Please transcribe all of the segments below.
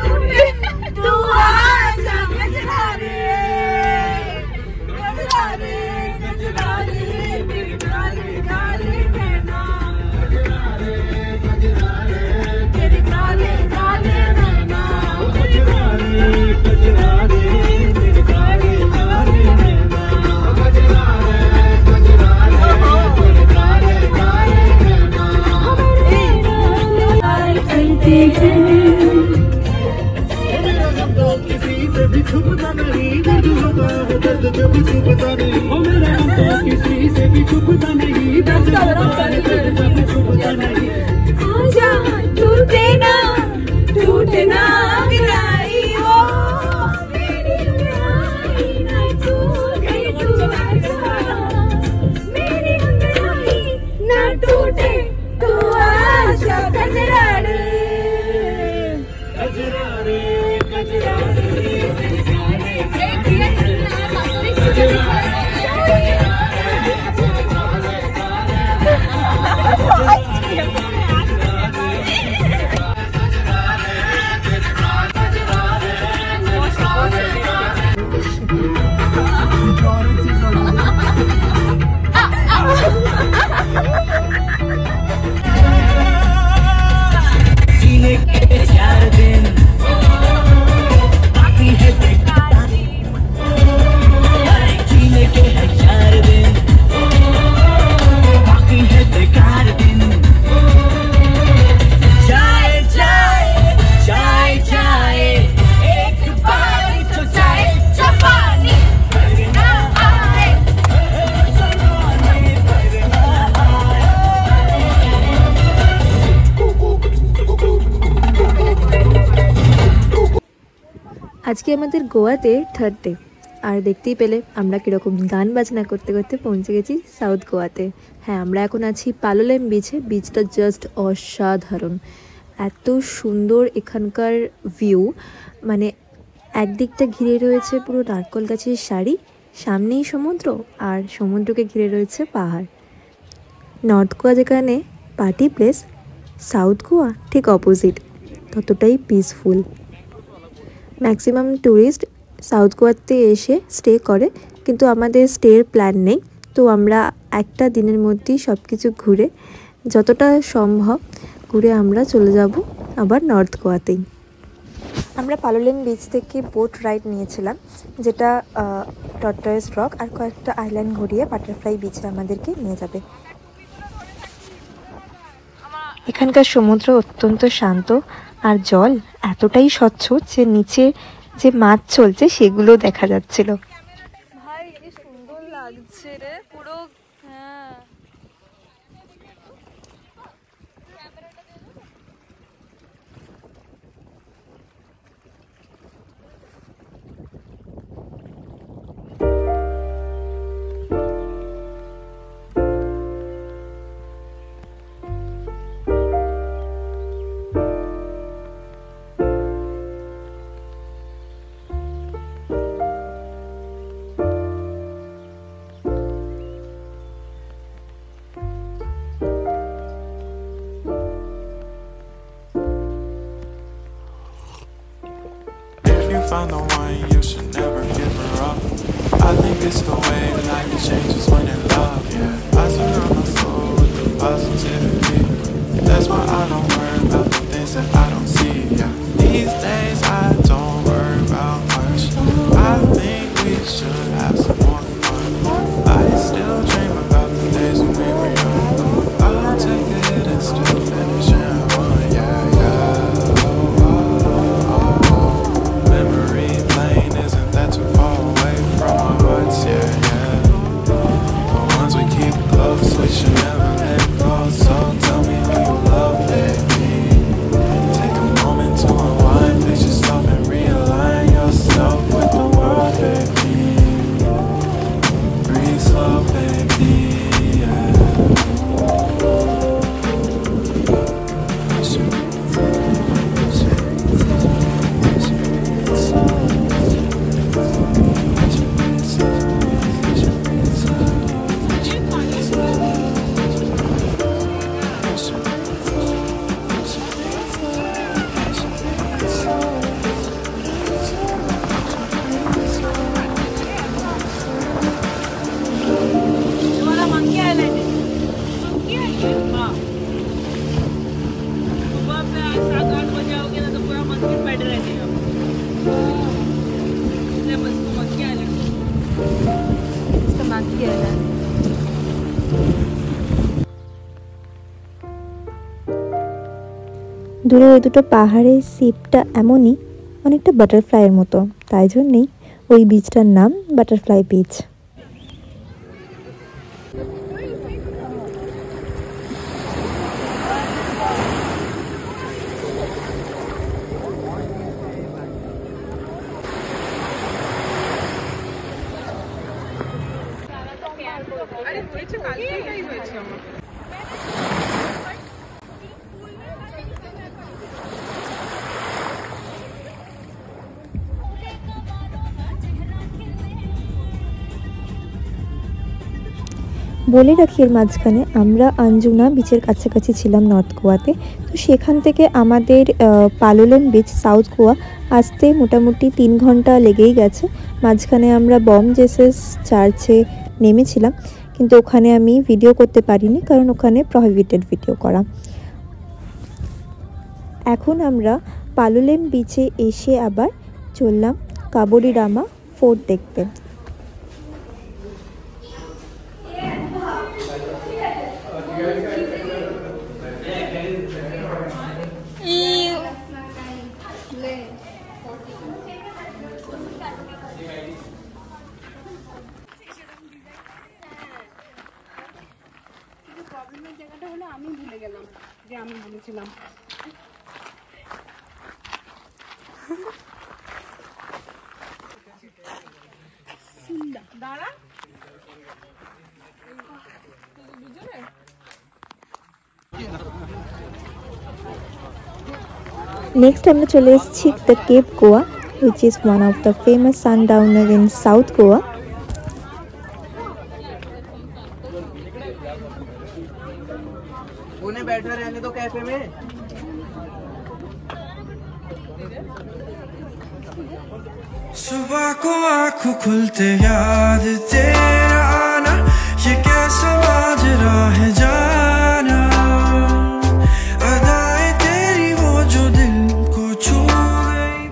तू आजा गजरा रे गजरा रे गजरा रे तेरी काली काली नैना गजरा रे तेरी काली काली नैना गजरा रे तेरी काली काली नैना गजरा रे तेरी काली काली नैना चलते हैं किसी से भी छुपता नहीं दर्द होता है दर्द जब छुपता नहीं ओ मेरा तो किसी से भी छुपता नहीं दर्द होता है दर्द जब छुपता नहीं आजा टूटे ना गिराई हो मेरी अंगड़ाई ना टूटे तू आजा मेरी अंगड़ाई ना टूटे तू आजा गजरा रे गजरा रे गजरा रे আজকে আমাদের গোয়াতে থার্ড ডে আর দেখতেই পেলে আমরা কীরকম গান বাজনা করতে করতে পৌঁছে গেছি সাউথ গোয়াতে। হ্যাঁ, আমরা এখন আছি পালোলেম বিচে। বিচটা জাস্ট অসাধারণ, এত সুন্দর এখানকার ভিউ। মানে একদিকটা ঘিরে রয়েছে পুরো নারকল গাছের সারি, সামনেই সমুদ্র আর সমুদ্রকে ঘিরে রয়েছে পাহাড়। নর্থ গোয়া যেখানে পার্টি প্লেস, সাউথ গোয়া ঠিক অপোজিট, ততটাই পিসফুল। ম্যাক্সিমাম ট্যুরিস্ট সাউথ গোয়াতে এসে স্টে করে, কিন্তু আমাদের স্টের প্ল্যান নেই। তো আমরা একটা দিনের মধ্যেই সব কিছু ঘুরে, যতটা সম্ভব ঘুরে আমরা চলে যাব আবার নর্থ গোয়াতেই। আমরা পালোলেম বিচ থেকে বোট রাইড নিয়েছিলাম, যেটা টর্টয়েস রক আর কয়েকটা আইল্যান্ড ঘুরিয়ে বাটারফ্লাই বিচে আমাদেরকে নিয়ে যাবে। এখানকার সমুদ্র অত্যন্ত শান্ত আর জল এতটাই স্বচ্ছ যে নিচে যে মাছ চলছে সেগুলো দেখা যাচ্ছিল। ভাই কি সুন্দর লাগছে রে পুরো। হ্যাঁ, Find the one, you should never give her up. I think it's the way life changes when in love, yeah. I surround my soul with the positivity. That's why I don't worry about the things that I don't see, yeah. These days I don't worry about much. I think we should have some more fun. I still dream about the days when we were young. I'll take a hit and still finish in one, yeah, yeah. Memory lane isn't that too far away from our hearts, yeah, yeah. The ones we keep দূরে ওই দুটো পাহাড়ের শেপটা এমনই, অনেকটা বাটারফ্লাইয়ের মতো, তাই জন্যেই ওই বিচটার নাম বাটারফ্লাই বিচ। বলে রাখি এর মাঝখানে আমরা আঞ্জুনা বিচের কাছাকাছি ছিলাম নর্থ গোয়াতে। তো সেখান থেকে আমাদের পালোলেম বিচ সাউথ গোয়া আসতে মোটামুটি 3 ঘন্টা লেগেই গেছে। মাঝখানে আমরা বম জেসাস চার্চে নেমেছিলাম, কিন্তু ওখানে আমি ভিডিও করতে পারিনি কারণ ওখানে প্রহিবিটেড ভিডিও করা। এখন আমরা পালোলেম বিচে এসে আবার চললাম কাবোডিরামা ফোর্ট দেখতে। আমি ভুলে গেলাম যে আমি বলেছিলাম। দাঁড়া নেক্সট আমরা চলে এসেছি the cape Goa, which is one of the famous sundowner in South Goa. उन्हें बैठे रहने दो कैफे में। सुबह को आँखों खुलते याद तेरा आना, ये कैसा माजरा है जाना, अदाएं तेरी वो जो दिल को छू गई।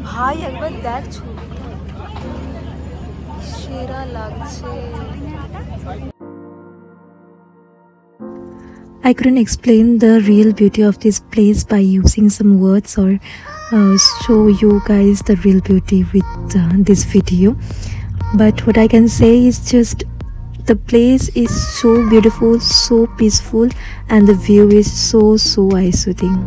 ভাই একবার দেখ সেরা লাগছে। I couldn't explain the real beauty of this place by using some words or show you guys the real beauty with this video, but what I can say is just the place is so beautiful, so peaceful, and the view is so eye-soothing.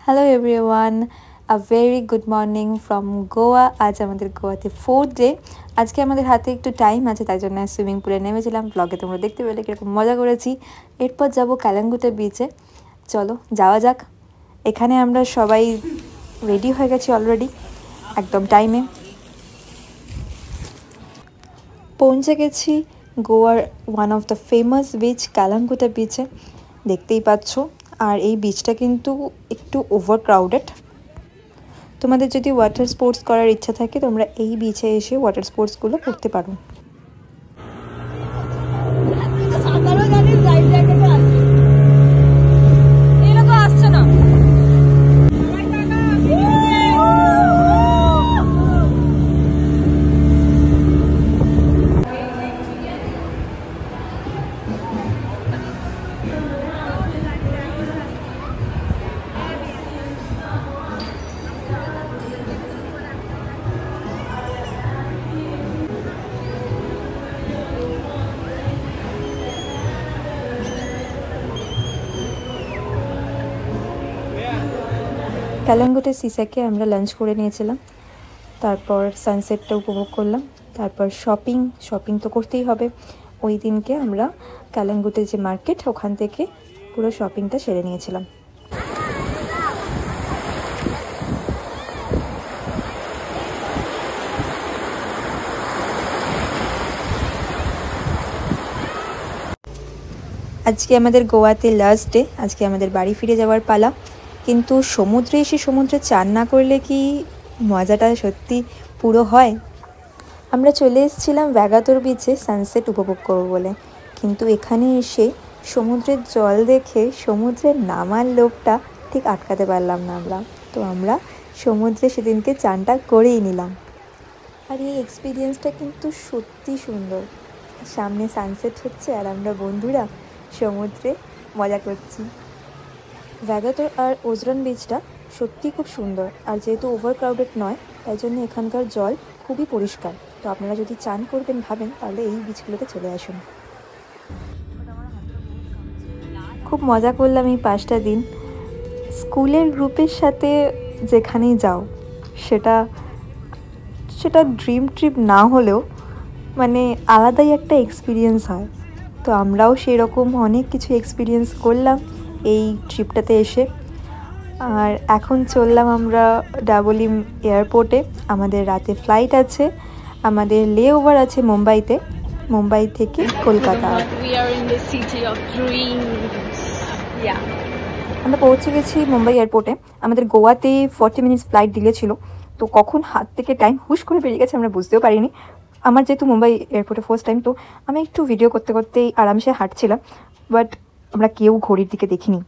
Hello everyone, a very good morning from Goa. আজ আমাদের গোয়াতে 4th day. আজকে আমাদের হাতে একটু time আছে, তাই জন্য সুইমিং পুলে নেমেছিলাম। ব্লগে তোমরা দেখতে পেলে কীরকম মজা করেছি। এরপর যাব কালাঙ্গুটে বিচে। চলো যাওয়া যাক। এখানে আমরা সবাই রেডি হয়ে গেছি অলরেডি, একদম টাইমে পৌঁছে গেছি গোয়ার one of the famous beach Calangute বিচে। দেখতেই পাচ্ছ, আর এই বিচটা কিন্তু একটু ওভার ক্রাউডেড। তোমাদের যদি ওয়াটার স্পোর্টস করার ইচ্ছা থাকে, তোমরা এই বিচে এসে ওয়াটার স্পোর্টসগুলো করতে পারো। কালাঙ্গুটে সিসাকে আমরা লাঞ্চ করে নিয়েছিলাম, তারপর সানসেটটা উপভোগ করলাম, তারপর শপিং তো করতেই হবে। ওই দিনকে আমরা কালাঙ্গুটে যে মার্কেট, ওখান থেকে পুরো শপিংটা সেরে নিয়েছিলাম। আজকে আমাদের গোয়াতে লাস্ট ডে। আজকে আমাদের বাড়ি ফিরে যাওয়ার পালা। কিন্তু সমুদ্রে এসে সমুদ্রে চান না করলে কি মজাটা সত্যি পুরো হয়? আমরা চলে এসেছিলাম ভ্যাগাতোর বিচে সানসেট উপভোগ করবো বলে, কিন্তু এখানে এসে সমুদ্রের জল দেখে সমুদ্রের নামার লোভটা ঠিক আটকাতে পারলাম না আমরা। তো আমরা সমুদ্রে সেদিনকে চানটা করেই নিলাম। আর এই এক্সপিরিয়েন্সটা কিন্তু সত্যি সুন্দর। সামনে সানসেট হচ্ছে আর আমরা বন্ধুরা সমুদ্রে মজা করছি। ভ্যাগাতোর আর ওজরান বিচটা সত্যি খুব সুন্দর, আর যেহেতু ওভার ক্রাউডেড নয়, তাই জন্য এখানকার জল খুবই পরিষ্কার। তো আপনারা যদি চান করবেন ভাবেন, তাহলে এই বিচগুলোতে চলে আসুন। খুব মজা করলাম এই 5টা দিন। স্কুলের গ্রুপের সাথে যেখানেই যাও, সেটা ড্রিম ট্রিপ না হলেও মানে আলাদাই একটা এক্সপিরিয়েন্স হয়। তো আমরাও সেরকম অনেক কিছু এক্সপিরিয়েন্স করলাম এই ট্রিপটাতে এসে। আর এখন চললাম আমরা ডাবলিম এয়ারপোর্টে। আমাদের রাতে ফ্লাইট আছে, আমাদের লে ওভার আছে মুম্বাইতে, মুম্বাই থেকে কলকাতা। আমরা পৌঁছে গেছি মুম্বাই এয়ারপোর্টে। আমাদের গোয়াতে 40 মিনিটস ফ্লাইট ডিলে ছিল, তো কখন হাত থেকে টাইম হুশ করে বেরিয়ে গেছে আমরা বুঝতেও পারিনি। আমার যেহেতু মুম্বাই এয়ারপোর্টে ফার্স্ট টাইম, তো আমি একটু ভিডিও করতে করতেই আরামসে হাঁটছিলাম, বাট আমরা কেউ ঘড়ির দিকে দেখিনি।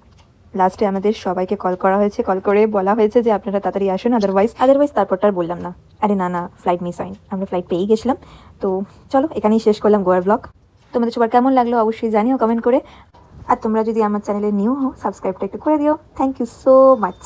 লাস্টে আমাদের সবাইকে কল করা হয়েছে, কল করে বলা হয়েছে যে আপনারা তাড়াতাড়ি আসুন, আদারওয়াইজ তারপরটা আর বললাম না। আরে না, ফ্লাইট মিস হয়নি, আমরা ফ্লাইট পেয়েই গেছিলাম। তো চলো, এখানেই শেষ করলাম গোয়ার ব্লগ। তোমাদের সবার কেমন লাগলো অবশ্যই জানিও কমেন্ট করে। আর তোমরা যদি আমার চ্যানেলে নিউ হও, সাবস্ক্রাইবটা একটু করে দিও। Thank you so much.